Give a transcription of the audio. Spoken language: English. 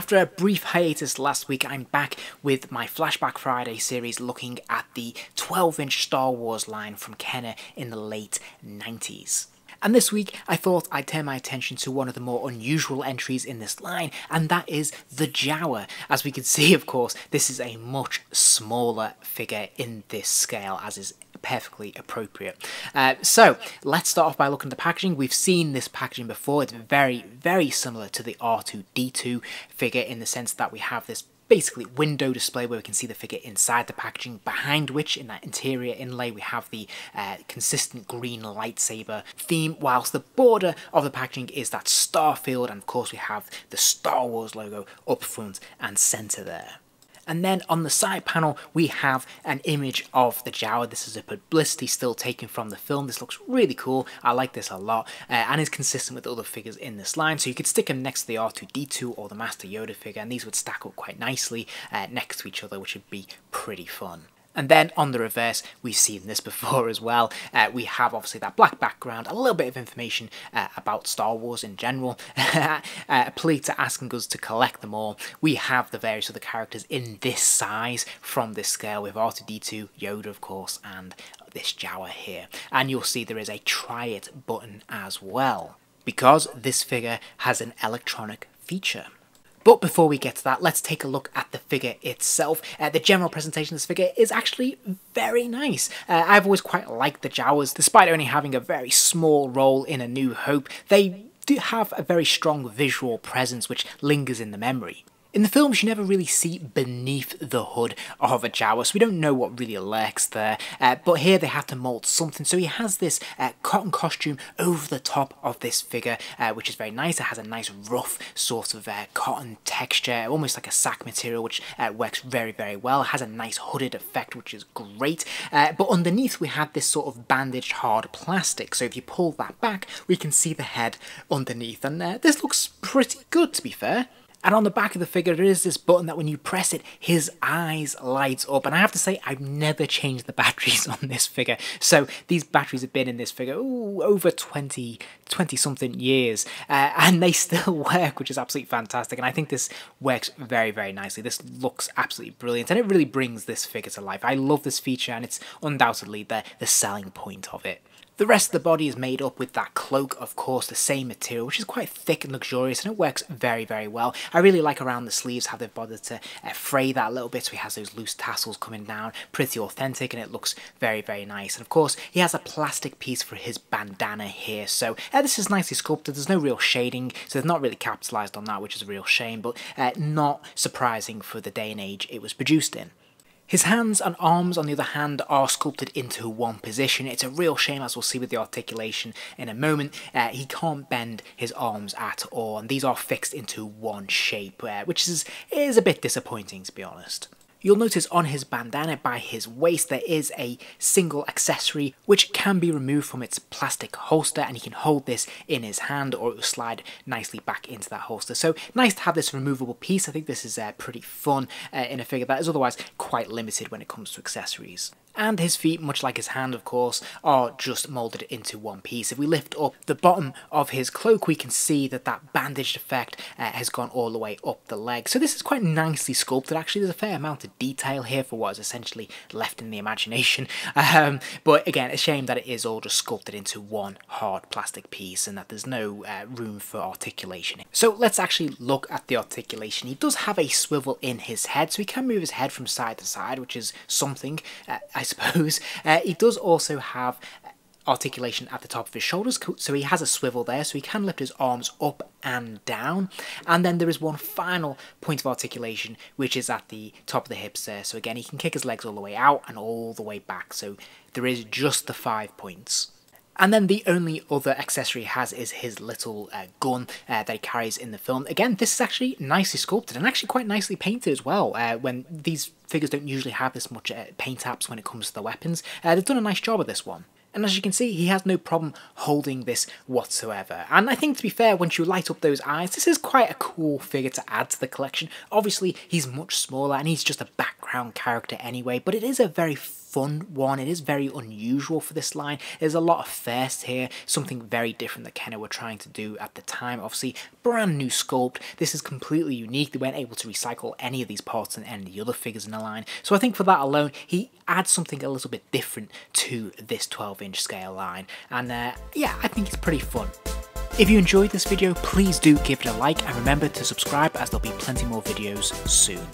After a brief hiatus last week, I'm back with my Flashback Friday series looking at the 12-inch Star Wars line from Kenner in the late 90s. And this week, I thought I'd turn my attention to one of the more unusual entries in this line, and that is the Jawa. As we can see, of course, this is a much smaller figure in this scale, as is perfectly appropriate. So let's start off by looking at the packaging. We've seen this packaging before. It's very similar to the R2-D2 figure in the sense that we have this basically window display where we can see the figure inside the packaging, behind which in that interior inlay we have the consistent green lightsaber theme, whilst the border of the packaging is that Starfield, and of course we have the Star Wars logo up front and centre there. And then on the side panel, we have an image of the Jawa. This is a publicity still taken from the film. This looks really cool. I like this a lot, and is consistent with other figures in this line. So you could stick them next to the R2-D2 or the Master Yoda figure, and these would stack up quite nicely next to each other, which would be pretty fun. And then on the reverse, we've seen this before as well. We have obviously that black background, a little bit of information about Star Wars in general, a plea to asking us to collect them all. We have the various other characters in this size from this scale with R2-D2, Yoda of course, and this Jawa here. And you'll see there is a try it button as well, because this figure has an electronic feature. But before we get to that, let's take a look at the figure itself. The general presentation of this figure is actually very nice. I've always quite liked the Jawas. Despite only having a very small role in A New Hope, they do have a very strong visual presence which lingers in the memory. In the films, you never really see beneath the hood of a Jawa, so we don't know what really lurks there, but here they have to mould something, so he has this cotton costume over the top of this figure, which is very nice. It has a nice rough sort of cotton texture, almost like a sack material, which works very well. It has a nice hooded effect, which is great, but underneath we have this sort of bandaged hard plastic, so if you pull that back, we can see the head underneath, and this looks pretty good, to be fair. And on the back of the figure, there is this button that when you press it, his eyes light up. And I have to say, I've never changed the batteries on this figure. So these batteries have been in this figure over 20-something years. And they still work, which is absolutely fantastic. And I think this works very nicely. This looks absolutely brilliant. And it really brings this figure to life. I love this feature, and it's undoubtedly the selling point of it. The rest of the body is made up with that cloak, of course, the same material, which is quite thick and luxurious, and it works very well. I really like around the sleeves how they've bothered to fray that a little bit, so he has those loose tassels coming down, pretty authentic, and it looks very nice. And of course, he has a plastic piece for his bandana here, so this is nicely sculpted. There's no real shading, so they've not really capitalised on that, which is a real shame, but not surprising for the day and age it was produced in. His hands and arms, on the other hand, are sculpted into one position. It's a real shame, as we'll see with the articulation in a moment. He can't bend his arms at all, and these are fixed into one shape, which is a bit disappointing, to be honest. You'll notice on his bandana by his waist there is a single accessory which can be removed from its plastic holster, and he can hold this in his hand or it will slide nicely back into that holster. So nice to have this removable piece. I think this is pretty fun in a figure that is otherwise quite limited when it comes to accessories. And his feet, much like his hand of course, are just moulded into one piece. If we lift up the bottom of his cloak, we can see that that bandaged effect has gone all the way up the leg. So this is quite nicely sculpted. Actually, there's a fair amount of detail here for what is essentially left in the imagination. But again, a shame that it is all just sculpted into one hard plastic piece and that there's no room for articulation. So let's actually look at the articulation. He does have a swivel in his head, so he can move his head from side to side, which is something, I suppose. He does also have articulation at the top of his shoulders, so he has a swivel there, so he can lift his arms up and down. And then there is one final point of articulation, which is at the top of the hips there. So again, he can kick his legs all the way out and all the way back, so there is just the 5 points. And then the only other accessory he has is his little gun that he carries in the film. Again, this is actually nicely sculpted and actually quite nicely painted as well. When these figures don't usually have this much paint apps when it comes to the weapons, they've done a nice job of this one. And as you can see, he has no problem holding this whatsoever. And I think, to be fair, once you light up those eyes, this is quite a cool figure to add to the collection. Obviously, he's much smaller and he's just a background background character anyway, but it is a very fun one. It is very unusual for this line. There's a lot of firsts here, something very different that Kenner were trying to do at the time. Obviously, brand new sculpt. This is completely unique. They weren't able to recycle any of these parts in any of the other figures in the line. So I think for that alone, he adds something a little bit different to this 12-inch scale line. And yeah, I think it's pretty fun. If you enjoyed this video, please do give it a like and remember to subscribe as there'll be plenty more videos soon.